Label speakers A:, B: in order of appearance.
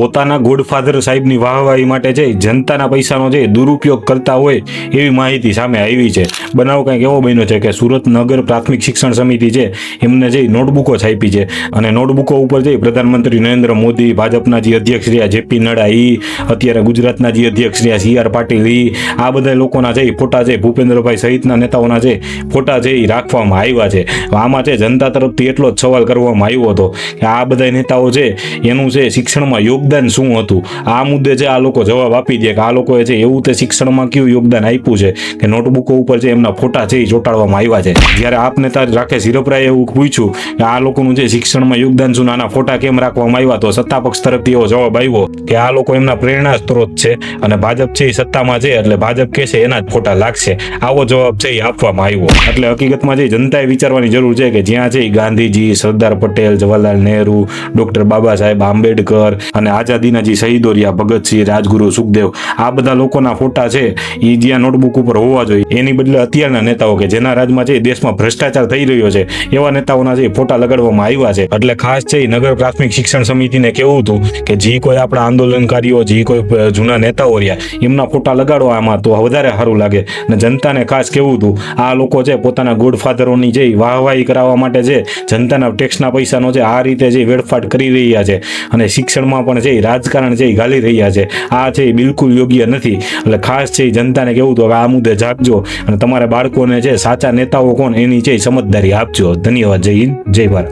A: પોતાના ગોડફાધર સાહેબની વાહવાહી માટે છે જનતાના પૈસાનો છે દુરુપયોગ કરતા હોય એવી માહિતી સામે આવી છે. બનાવ કંઈક એવો બન્યો છે કે સુરત નગર પ્રાથમિક શિક્ષણ સમિતિ છે એમને જે નોટબુકો છાપી છે અને નોટબુકો ઉપર જે પ્રધાનમંત્રી નરેન્દ્ર મોદી, ભાજપના જે અધ્યક્ષ રહ્યા જેપી નડ્ડા, અત્યારે ગુજરાતના જે અધ્યક્ષ રહ્યા CR પાટીલ, આ બધા લોકોના જે ફોટા છે, ભૂપેન્દ્રભાઈ સહિતના નેતાઓના જે ફોટા છે એ રાખવામાં આવ્યા છે. આમાં છે જનતા તરફથી એટલો જ સવાલ કરવામાં આવ્યો હતો કે આ બધા નેતાઓ છે એનું છે શિક્ષણમાં યોગદાન શું હતું. આ મુદ્દે છે આ લોકો જવાબ આપી દે કે આ લોકોએ છે એવું તે શિક્ષણમાં કયું યોગદાન આપ્યું છે કે નોટબુકો ઉપર છે એમના ફોટા છે એ ચોંટાડવામાં આવ્યા છે. જ્યારે આપ નેતા રાકેશ હિરપરાએ એવું પૂછ્યું કે આ લોકોનું જે શિક્ષણમાં યોગદાન શું, આના ફોટા કેમ રાખવામાં આવ્યા, તો સત્તા પક્ષ તરફથી એવો જવાબ આવ્યો કે આ લોકો એમના પ્રેરણા સ્ત્રોત છે અને ભાજપ છે એ સત્તામાં છે એટલે ભાજપ કહેશે એના જ ફોટા લાગશે. આવો જવાબ છે એ આપવામાં આવ્યો. એટલે હકીકતમાં જે જનતાએ વિચારવાની જરૂર છે કે જ્યાં છે ગાંધીજી, સરદાર પટેલ, જવાહરલાલ નહેરુ, ડોક્ટર બાબા સાહેબ આંબેડકર અને આઝાદીના જે શહીદો રહ્યા ભગતસિંહ, રાજગુરુ, સુખદેવ, આ બધા લોકોના ફોટા છે એ જ્યાં નોટબુક ઉપર હોવા જોઈએ એની બદલે અત્યારના નેતાઓ કે જેના રાજમાં છે દેશમાં ભ્રષ્ટાચાર થઈ રહ્યો છે એવા નેતાઓના જે ફોટા લગાડવામાં આવ્યા છે. એટલે ખાસ છે નગર પ્રાથમિક શિક્ષણ સમિતિને કેવું હતું કે જે કોઈ આપણા આંદોલનકારીઓ, જે કોઈ જૂના નેતાઓ રહ્યા એમના ફોટા લગાડવા આમાં તો વધારે સારું લાગે. અને જનતાને ખાસ કેવું હતું આ લોકો છે પોતાના ગોડફાધરોની જે વાહવાહી કરાવવા માટે છે જનતાના ટેક્સના પૈસાનો છે આ રીતે જે વેડફાટ કરી રહ્યા છે અને શિક્ષણમાં પણ છે રાજકારણ છે ગાલી રહ્યા છે. આ છે બિલકુલ યોગ્ય નથી. એટલે ખાસ છે જનતાને કેવું હતું હવે આ મુદ્દે જાગજો અને તમારા બાળકોને છે સાચા નેતાઓ કોણ એની છે સમજદારી આપજો. ધન્યવાદ. જય હિન્દ, જય ભારત.